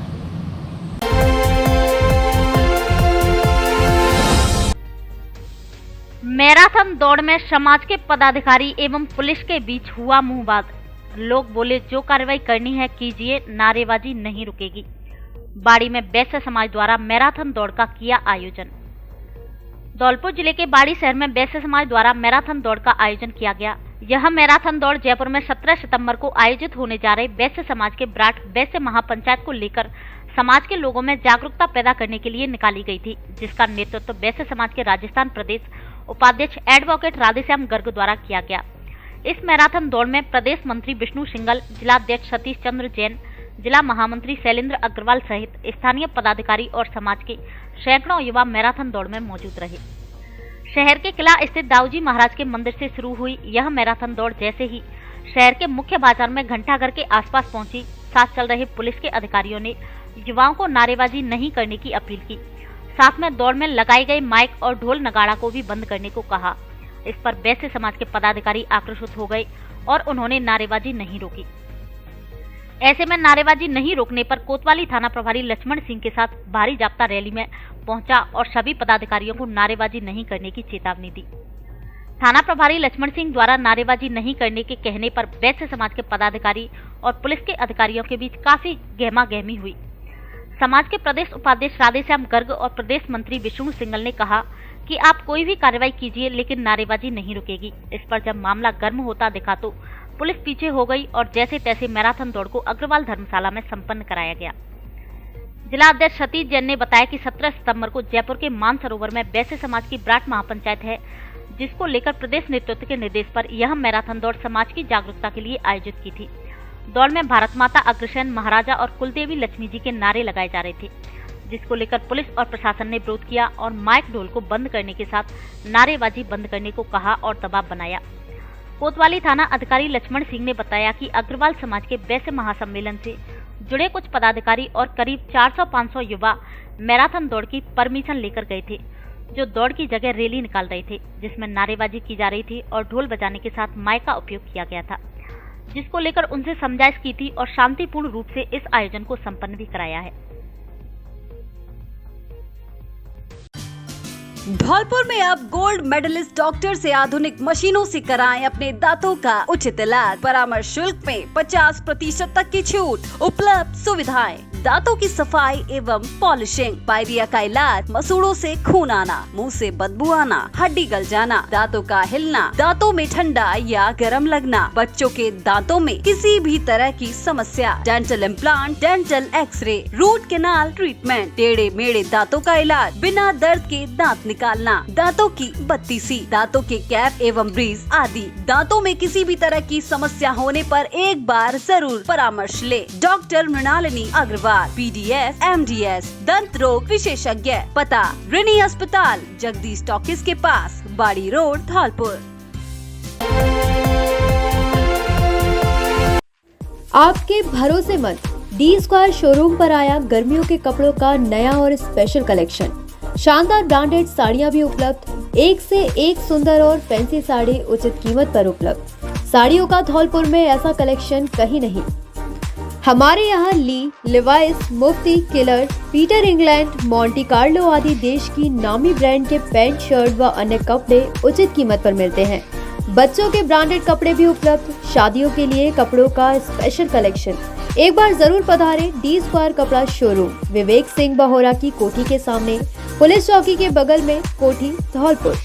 Speaker 11: मैराथन दौड़ में समाज के पदाधिकारी एवं पुलिस के बीच हुआ मुंहबाज। लोग बोले जो कार्रवाई करनी है कीजिए, नारेबाजी नहीं रुकेगी। बाड़ी में वैश्य समाज द्वारा मैराथन दौड़ का किया आयोजन। धौलपुर जिले के बाड़ी शहर में वैश्य समाज द्वारा मैराथन दौड़ का आयोजन किया गया। यह मैराथन दौड़ जयपुर में 17 सितंबर को आयोजित होने जा रहे वैश्य समाज के ब्राट वैश्य महापंचायत को लेकर समाज के लोगों में जागरूकता पैदा करने के लिए निकाली गई थी, जिसका नेतृत्व वैश्य समाज के राजस्थान प्रदेश उपाध्यक्ष एडवोकेट राधेश्याम गर्ग द्वारा किया गया। इस मैराथन दौड़ में प्रदेश मंत्री विष्णु सिंघल, जिलाध्यक्ष सतीश चंद्र जैन, जिला महामंत्री शैलेंद्र अग्रवाल सहित स्थानीय पदाधिकारी और समाज के सैकड़ों युवा मैराथन दौड़ में मौजूद रहे। शहर के किला स्थित दाऊजी महाराज के मंदिर से शुरू हुई यह मैराथन दौड़ जैसे ही शहर के मुख्य बाजार में घंटाघर के आसपास पहुंची, साथ चल रहे पुलिस के अधिकारियों ने युवाओं को नारेबाजी नहीं करने की अपील की। साथ में दौड़ में लगाई गई माइक और ढोल नगाड़ा को भी बंद करने को कहा। इस पर वैश्य समाज के पदाधिकारी आक्रोशित हो गए और उन्होंने नारेबाजी नहीं रोकी। ऐसे में नारेबाजी नहीं रोकने पर कोतवाली थाना प्रभारी लक्ष्मण सिंह के साथ भारी जाब्ता रैली में पहुंचा और सभी पदाधिकारियों को नारेबाजी नहीं करने की चेतावनी दी। थाना प्रभारी लक्ष्मण सिंह द्वारा नारेबाजी नहीं करने के कहने पर वैश्य समाज के पदाधिकारी और पुलिस के अधिकारियों के बीच काफी गहमागहमी हुई। समाज के प्रदेश उपाध्यक्ष राधेश्याम गर्ग और प्रदेश मंत्री विष्णु सिंघल ने कहा कि आप कोई भी कार्रवाई कीजिए, लेकिन नारेबाजी नहीं रुकेगी। इस पर जब मामला गर्म होता दिखा तो पुलिस पीछे हो गई और जैसे तैसे मैराथन दौड़ को अग्रवाल धर्मशाला में संपन्न कराया गया। जिला अध्यक्ष सतीश जैन ने बताया कि 17 सितंबर को जयपुर के मानसरोवर में वैश्य समाज की ब्राट महापंचायत है, जिसको लेकर प्रदेश नेतृत्व के निर्देश पर यह मैराथन दौड़ समाज की जागरूकता के लिए आयोजित की थी। दौड़ में भारत माता अग्रसेन, महाराजा और कुलदेवी लक्ष्मी जी के नारे लगाए जा रहे थे, जिसको लेकर पुलिस और प्रशासन ने विरोध किया और माइक ढोल को बंद करने के साथ नारेबाजी बंद करने को कहा और दबाव बनाया। कोतवाली थाना अधिकारी लक्ष्मण सिंह ने बताया कि अग्रवाल समाज के वैश्य महासम्मेलन से जुड़े कुछ पदाधिकारी और करीब 400-500 युवा मैराथन दौड़ की परमिशन लेकर गए थे, जो दौड़ की जगह रैली निकाल रहे थे, जिसमें नारेबाजी की जा रही थी और ढोल बजाने के साथ माइक का उपयोग किया गया था, जिसको लेकर उनसे समझाइश की थी और शांतिपूर्ण रूप से इस आयोजन को संपन्न भी कराया है।
Speaker 10: धौलपुर में अब गोल्ड मेडलिस्ट डॉक्टर से आधुनिक मशीनों से कराएं अपने दांतों का उचित इलाज। परामर्श शुल्क में 50% तक की छूट। उपलब्ध सुविधाएं: दांतों की सफाई एवं पॉलिशिंग, पायरिया का इलाज, मसूड़ों से खून आना, मुंह से बदबू आना, हड्डी गल जाना, दांतों का हिलना, दांतों में ठंडा या गर्म लगना, बच्चों के दांतों में किसी भी तरह की समस्या, dental implant, dental X-ray, root canal treatment, टेढ़े मेढ़े दांतों का इलाज, बिना दर्द के दांत निकालना, दांतों की बत्तीसी, दांतों के कैप एवं ब्रीज आदि। दांतों में किसी भी तरह की समस्या होने पर एक बार जरूर परामर्श ले। Doctor Mrinalini Agarwal, PDS, MDS, दंत रोग विशेषज्ञ। पता: रिनी अस्पताल, जगदीश टॉकीज के पास, बाड़ी रोड, धौलपुर।
Speaker 12: आपके भरोसेमंद डी स्क्वायर शोरूम पर आया गर्मियों के कपड़ों का नया और स्पेशल कलेक्शन। शानदार ब्रांडेड साड़ियां भी उपलब्ध, एक से एक सुंदर और फैंसी साड़ी उचित कीमत पर उपलब्ध। साड़ियों का धौलपुर में ऐसा कलेक्शन कहीं नहीं। हमारे यहाँ Lee, Levi's, Mufti, Killer, Peter England, Monte Carlo आदि देश की नामी ब्रांड के पैंट, शर्ट व अन्य कपड़े उचित कीमत पर मिलते हैं। बच्चों के ब्रांडेड कपड़े भी उपलब्ध। शादियों के लिए कपड़ों का स्पेशल कलेक्शन। एक बार जरूर पधारें डी स्क्वायर कपड़ा शोरूम, विवेक सिंह बहोरा की कोठी के सामने, पुलिस चौकी के बगल में, कोठी, धौलपुर।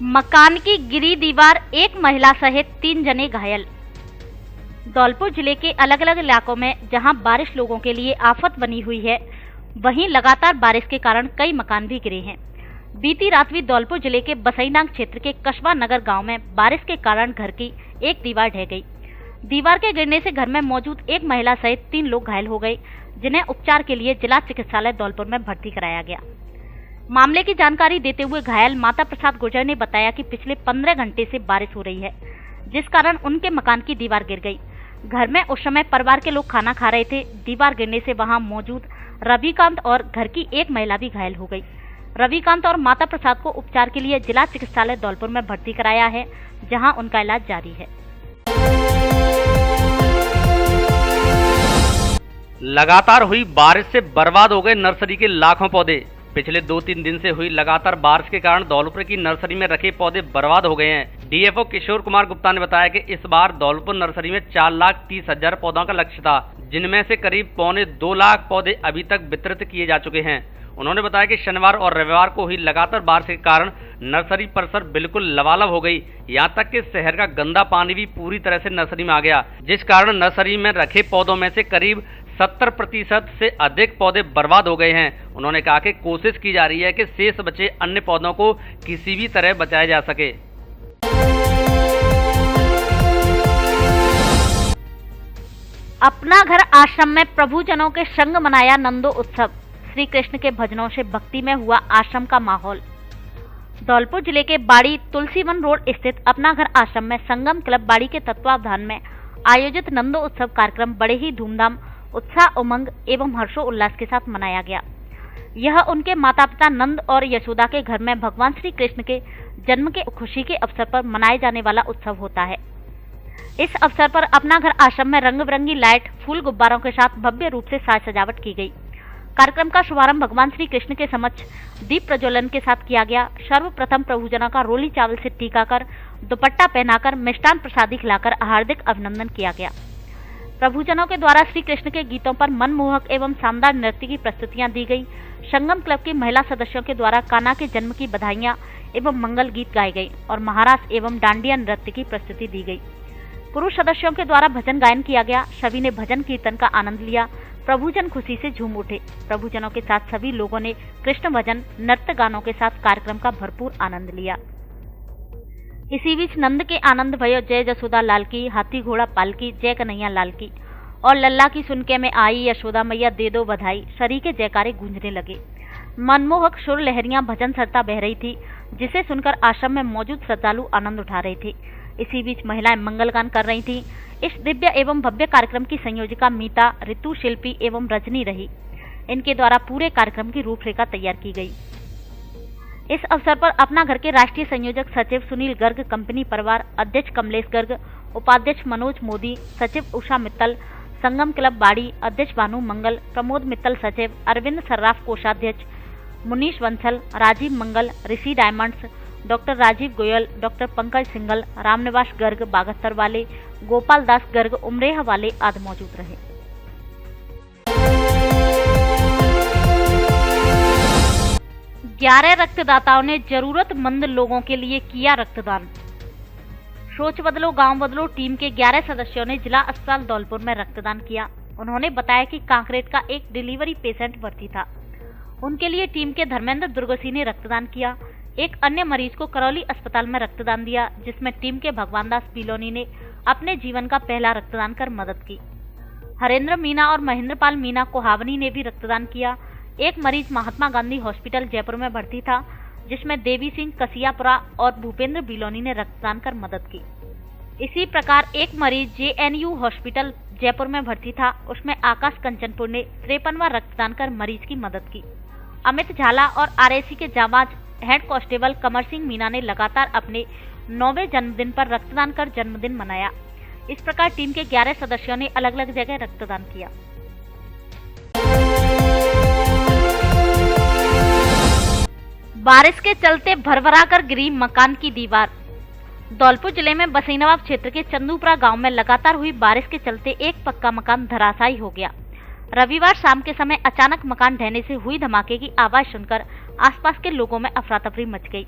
Speaker 11: मकान की गिरी दीवार, एक महिला सहित 3 जने घायल। धौलपुर जिले के अलग अलग इलाकों में जहां बारिश लोगों के लिए आफत बनी हुई है, वहीं लगातार बारिश के कारण कई मकान भी गिरे हैं। बीती रात भी धौलपुर जिले के बसईनाग क्षेत्र के कस्बा नगर गांव में बारिश के कारण घर की एक दीवार ढह गई। दीवार के गिरने से घर में मौजूद एक महिला सहित 3 लोग घायल हो गए, जिन्हें उपचार के लिए जिला चिकित्सालय धौलपुर में भर्ती कराया गया। मामले की जानकारी देते हुए घायल माता प्रसाद गुर्जर ने बताया कि पिछले 15 घंटे से बारिश हो रही है, जिस कारण उनके मकान की दीवार गिर गई। घर में उस समय परिवार के लोग खाना खा रहे थे। दीवार गिरने से वहां मौजूद रविकांत और घर की एक महिला भी घायल हो गई। रविकांत और माता प्रसाद को उपचार के लिए जिला चिकित्सालय धौलपुर में भर्ती कराया है, जहां उनका इलाज जारी है।
Speaker 6: लगातार हुई बारिश से बर्बाद हो गए नर्सरी के लाखों पौधे। पिछले 2-3 दिन से हुई लगातार बारिश के कारण धौलपुर की नर्सरी में रखे पौधे बर्बाद हो गए हैं। डीएफओ किशोर कुमार गुप्ता ने बताया कि इस बार धौलपुर नर्सरी में 4,30,000 पौधों का लक्ष्य था, जिनमें से करीब 2.25 लाख पौधे अभी तक वितरित किए जा चुके हैं। उन्होंने बताया कि शनिवार और रविवार को हुई लगातार बारिश के कारण नर्सरी परिसर बिल्कुल लबालब हो गई। यहाँ तक कि शहर का गंदा पानी भी पूरी तरह से नर्सरी में आ गया, जिस कारण नर्सरी में रखे पौधों में से करीब 70% से अधिक पौधे बर्बाद हो गए हैं। उन्होंने कहा कि कोशिश की जा रही है कि शेष बचे अन्य पौधों को किसी भी तरह बचाया जा सके।
Speaker 11: अपना घर आश्रम में प्रभुजनों के संग मनाया नंदो उत्सव। श्री कृष्ण के भजनों से भक्ति में हुआ आश्रम का माहौल। धौलपुर जिले के बाड़ी तुलसीवन रोड स्थित अपना घर आश्रम में संगम क्लब बाड़ी के तत्वावधान में आयोजित नंदो उत्सव कार्यक्रम बड़े ही धूमधाम, उत्साह, उमंग एवं हर्षोल्लास के साथ मनाया गया। यह उनके माता पिता नंद और यशोदा के घर में भगवान श्री कृष्ण के जन्म के खुशी के अवसर पर मनाए जाने वाला उत्सव होता है। इस अवसर पर अपना घर आश्रम में रंग बिरंगी लाइट, फूल, गुब्बारों के साथ भव्य रूप से साज सजावट की गई। कार्यक्रम का शुभारंभ भगवान श्री कृष्ण के समक्ष दीप प्रज्वलन के साथ किया गया। सर्वप्रथम प्रभुजना का रोली चावल से टीका कर, दुपट्टा पहनाकर, मिष्टान प्रसादी खिलाकर हार्दिक अभिनंदन किया गया। प्रभुजनों के द्वारा श्री कृष्ण के गीतों पर मनमोहक एवं शानदार नृत्य की प्रस्तुतियां दी गई। संगम क्लब की महिला सदस्यों के द्वारा कान्हा के जन्म की बधाइयां एवं मंगल गीत गाए गए और महारास एवं डांडिया नृत्य की प्रस्तुति दी गई। पुरुष सदस्यों के द्वारा भजन गायन किया गया। सभी ने भजन कीर्तन का आनंद लिया। प्रभुजन खुशी से झूम उठे। प्रभुजनों के साथ सभी लोगों ने कृष्ण भजन, नृत्य गानों के साथ कार्यक्रम का भरपूर आनंद लिया। इसी बीच नंद के आनंद भयो जय जसोदा लाल की, हाथी घोड़ा पालकी, जय कन्हैया लाल की और लल्ला की सुनके में आई यशोदा मैया दे दो बधाई, सरी के जयकारे गूंजने लगे। मनमोहक सुर लहरियां भजन सरता बह रही थी, जिसे सुनकर आश्रम में मौजूद श्रद्धालु आनंद उठा रहे थे। इसी बीच महिलाएं मंगलगान कर रही थीं। इस दिव्य एवं भव्य कार्यक्रम की संयोजिका मीता, ऋतु, शिल्पी एवं रजनी रही। इनके द्वारा पूरे कार्यक्रम की रूपरेखा तैयार की गई। इस अवसर पर अपना घर के राष्ट्रीय संयोजक सचिव सुनील गर्ग, कंपनी परिवार अध्यक्ष कमलेश गर्ग, उपाध्यक्ष मनोज मोदी, सचिव उषा मित्तल, संगम क्लब बाड़ी अध्यक्ष भानु मंगल, प्रमोद मित्तल सचिव, अरविंद सर्राफ कोषाध्यक्ष, Munish Vansal, Rajiv Mangal, Rishi diamonds, doctor Rajiv Goyal, doctor Pankaj Singal, Ramniwas Garg बागस्तर वाले, गोपाल दास गर्ग उमरेह वाले आदि मौजूद रहे। 11 रक्तदाताओं ने जरूरतमंद लोगों के लिए किया रक्तदान। सोच बदलो गांव बदलो टीम के 11 सदस्यों ने जिला अस्पताल धौलपुर में रक्तदान किया। उन्होंने बताया कि कांकरेट का एक डिलीवरी पेशेंट भर्ती था। उनके लिए टीम के धर्मेंद्र दुर्गसी ने रक्तदान किया। एक अन्य मरीज को करौली अस्पताल में रक्तदान दिया, जिसमें टीम के भगवान दास बिलोनी ने अपने जीवन का पहला रक्तदान कर मदद की। हरेंद्र मीना और महेंद्रपाल मीना कोहावनी ने भी रक्तदान किया। एक मरीज महात्मा गांधी हॉस्पिटल जयपुर में भर्ती था, जिसमें देवी सिंह कसियापुरा और भूपेंद्र बिलोनी ने रक्तदान कर मदद की। इसी प्रकार एक मरीज JNU हॉस्पिटल जयपुर में भर्ती था, उसमें आकाश कंचनपुर ने 53वां रक्तदान कर मरीज की मदद की। अमित झाला और RAC के जांबाज हेड कांस्टेबल कमर सिंह मीना ने लगातार अपने 9वें जन्मदिन पर रक्तदान कर जन्मदिन मनाया। इस प्रकार टीम के 11 सदस्यों ने अलग अलग जगह रक्तदान किया। बारिश के चलते भरभरा कर गिरी मकान की दीवार। धौलपुर जिले में बसईनवाब क्षेत्र के चंदूपुरा गांव में लगातार हुई बारिश के चलते एक पक्का मकान धराशायी हो गया। रविवार शाम के समय अचानक मकान ढहने से हुई धमाके की आवाज सुनकर आसपास के लोगों में अफरा तफरी मच गई।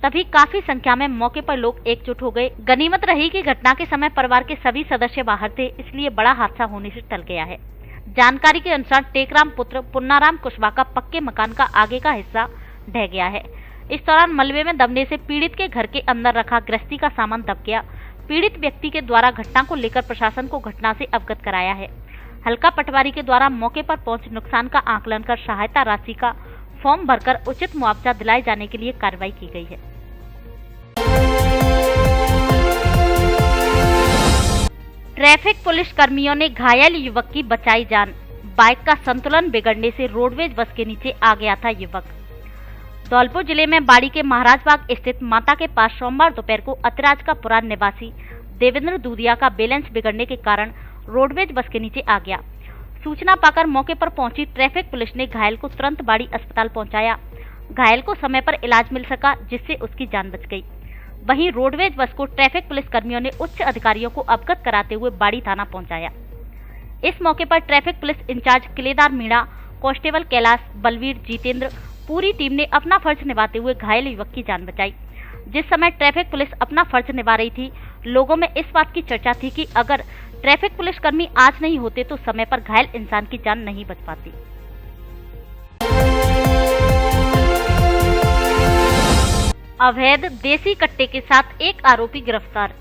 Speaker 11: तभी काफी संख्या में मौके पर लोग एकजुट हो गए। गनीमत रही कि घटना के समय परिवार के सभी सदस्य बाहर थे, इसलिए बड़ा हादसा होने से टल गया है। जानकारी के अनुसार टेकराम पुत्र पुन्नाराम कुशवाहा का पक्के मकान का आगे का हिस्सा ढह गया है। इस दौरान मलबे में दबने से पीड़ित के घर के अंदर रखा गृहस्थी का सामान दब गया। पीड़ित व्यक्ति के द्वारा घटना को लेकर प्रशासन को घटना से अवगत कराया है। हल्का पटवारी के द्वारा मौके पर पहुंच नुकसान का आकलन कर सहायता राशि का फॉर्म भरकर उचित मुआवजा दिलाए जाने के लिए कार्रवाई की गई है। ट्रैफिक पुलिस कर्मियों ने घायल युवक की बचाई जान। बाइक का संतुलन बिगड़ने से रोडवेज बस के नीचे आ गया था युवक। धौलपुर जिले में बाड़ी के महाराजबाग स्थित माता के पास सोमवार दोपहर को अतिराज का पुरा निवासी देवेंद्र दूधिया का बैलेंस बिगड़ने के कारण रोडवेज बस के नीचे आ गया। सूचना पाकर मौके पर पहुंची ट्रैफिक पुलिस ने घायल को तुरंत बाड़ी अस्पताल पहुंचाया। घायल को समय पर इलाज मिल सका, जिससे उसकी जान बच गई। वहीं रोडवेज बस को ट्रैफिक पुलिस कर्मियों ने उच्च अधिकारियों को अवगत कराते हुए बाड़ी थाना पहुंचाया। इस मौके पर traffic police in charge Kiledar Meena, constable Kailash, Balveer, Jitendra, पूरी टीम ने अपना फर्ज निभाते हुए घायल युवक की जान बचाई। जिस समय ट्रैफिक पुलिस अपना फर्ज निभा रही थी, लोगों में इस बात की चर्चा थी कि अगर ट्रैफिक पुलिस कर्मी आज नहीं होते तो समय पर घायल इंसान की जान नहीं बच पाती। अवैध देसी कट्टे के साथ एक आरोपी गिरफ्तार।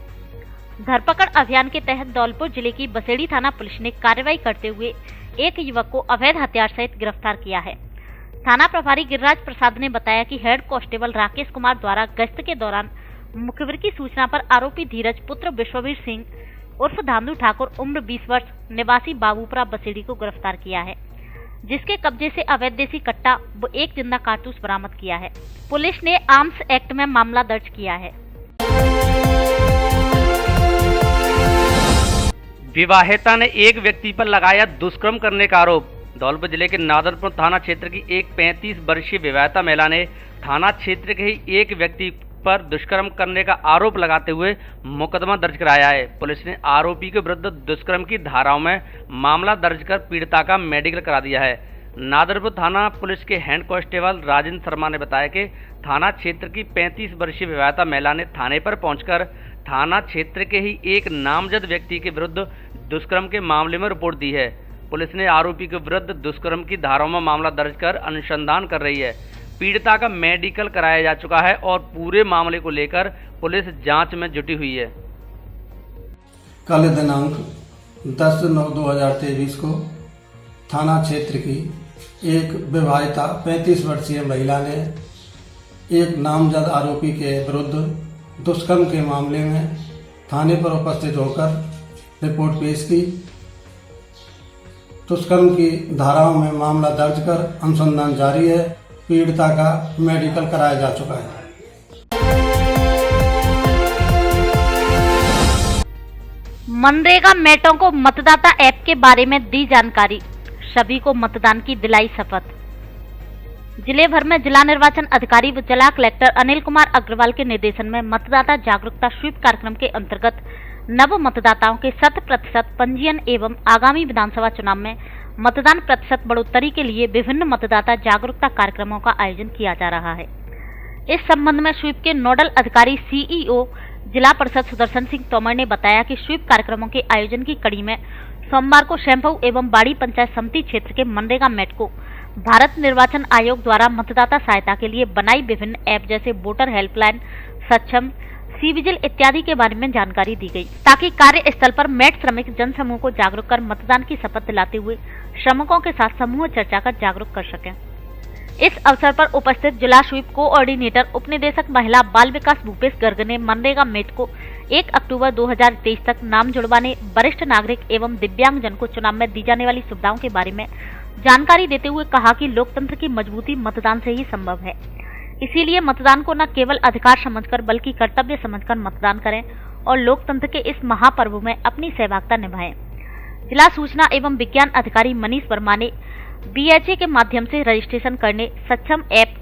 Speaker 11: धरपकड़ अभियान के तहत धौलपुर जिले की बसेड़ी थाना पुलिस ने कार्रवाई करते हुए एक युवक को अवैध हथियार सहित गिरफ्तार किया है। थाना प्रभारी गिरिराज प्रसाद ने बताया कि हेड कांस्टेबल राकेश कुमार द्वारा गश्त के दौरान मुखबिर की सूचना पर आरोपी धीरज पुत्र विश्ववीर सिंह उर्फ धांधू ठाकुर उम्र 20 वर्ष निवासी बाबूपुरा बसेड़ी को गिरफ्तार किया है, जिसके कब्जे से अवैध देसी कट्टा व एक जिंदा कारतूस बरामद किया है। पुलिस ने आर्म्स एक्ट में मामला दर्ज किया है।
Speaker 6: विवाहिता ने एक व्यक्ति पर लगाया दुष्कर्म करने का आरोप। धौलपुर जिले के नादरपुर थाना क्षेत्र की एक 35 वर्षीय विवाहिता महिला ने थाना क्षेत्र के ही एक व्यक्ति पर दुष्कर्म करने का आरोप लगाते हुए मुकदमा दर्ज कराया है। पुलिस ने आरोपी के विरुद्ध दुष्कर्म की धाराओं में मामला दर्ज कर पीड़िता का मेडिकल करा दिया है। नादरपुर थाना पुलिस के हेड कांस्टेबल राजेंद्र शर्मा ने बताया कि थाना क्षेत्र की 35 वर्षीय विवाहिता महिला ने थाने पर पहुंचकर थाना क्षेत्र के ही एक नामजद व्यक्ति के विरुद्ध दुष्कर्म के मामले में रिपोर्ट दी है। पुलिस ने आरोपी के विरुद्ध दुष्कर्म की धाराओं में मामला दर्ज कर अनुसंधान कर रही है। पीड़िता का मेडिकल कराया जा चुका है और पूरे मामले को लेकर पुलिस जांच में जुटी हुई है।
Speaker 13: कल दिनांक 10/9/2023 को थाना क्षेत्र की एक विवाहिता 35 वर्षीय महिला ने एक नामजद आरोपी के विरुद्ध दुष्कर्म के मामले में थाने पर उपस्थित होकर रिपोर्ट पेश की। दुष्कर्म की धाराओं में मामला दर्ज कर अनुसंधान जारी है। पीड़िता का मेडिकल कराया जा चुका है।
Speaker 11: मनरेगा मेटों को मतदाता ऐप के बारे में दी जानकारी, सभी को मतदान की दिलाई शपथ। जिले भर में जिला निर्वाचन अधिकारी व जिला कलेक्टर अनिल कुमार अग्रवाल के निर्देशन में मतदाता जागरूकता स्वीप कार्यक्रम के अंतर्गत नव मतदाताओं के 100% पंजीयन एवं आगामी विधानसभा चुनाव में मतदान प्रतिशत बढ़ोतरी के लिए विभिन्न मतदाता जागरूकता कार्यक्रमों का आयोजन किया जा रहा है। इस संबंध में स्वीप के नोडल अधिकारी सीईओ जिला परिषद सुदर्शन सिंह तोमर ने बताया कि स्वीप कार्यक्रमों के आयोजन की कड़ी में सोमवार को शैम्पू एवं बाड़ी पंचायत समिति क्षेत्र के मनरेगा मेट को भारत निर्वाचन आयोग द्वारा मतदाता सहायता के लिए बनाई विभिन्न ऐप जैसे वोटर हेल्पलाइन, सक्षम, सी-विजिल इत्यादि के बारे में जानकारी दी गई, ताकि कार्यस्थल पर मेट श्रमिक जनसमूह को जागरूक कर मतदान की शपथ दिलाते हुए श्रमिकों के साथ समूह चर्चा कर जागरूक कर सकें। इस अवसर पर उपस्थित जिला स्वीप कोऑर्डिनेटर उप निदेशक महिला बाल विकास भूपेश गर्ग ने मनरेगा मेट को 1 अक्टूबर 2023 तक नाम जुड़वाने वरिष्ठ नागरिक एवं दिव्यांगजन को चुनाव में दी जाने वाली सुविधाओं के बारे में जानकारी देते हुए कहा कि लोकतंत्र की मजबूती मतदान से ही संभव है। इसीलिए मतदान को न केवल अधिकार समझकर बल्कि कर्तव्य समझकर मतदान करें और लोकतंत्र के इस महापर्व में अपनी सहभागिता निभाएं। जिला सूचना एवं विज्ञान अधिकारी मनीष वर्मा ने BHA के माध्यम से रजिस्ट्रेशन करने, सक्षम ऐप,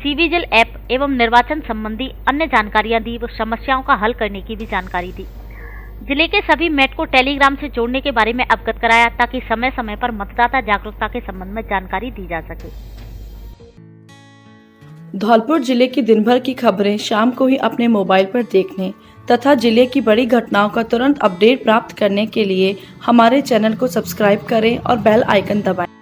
Speaker 11: सीविजिल ऐप एवं निर्वाचन संबंधी अन्य जानकारियां दी व समस्याओं का हल करने की भी जानकारी दी। जिले के सभी मेट को टेलीग्राम से जोड़ने के बारे में अवगत कराया ताकि समय समय पर मतदाता जागरूकता के संबंध में जानकारी दी जा सके।
Speaker 14: धौलपुर जिले की दिन भर की खबरें शाम को ही अपने मोबाइल पर देखने तथा जिले की बड़ी घटनाओं का तुरंत अपडेट प्राप्त करने के लिए हमारे चैनल को सब्सक्राइब करें और बेल आइकन दबाएं।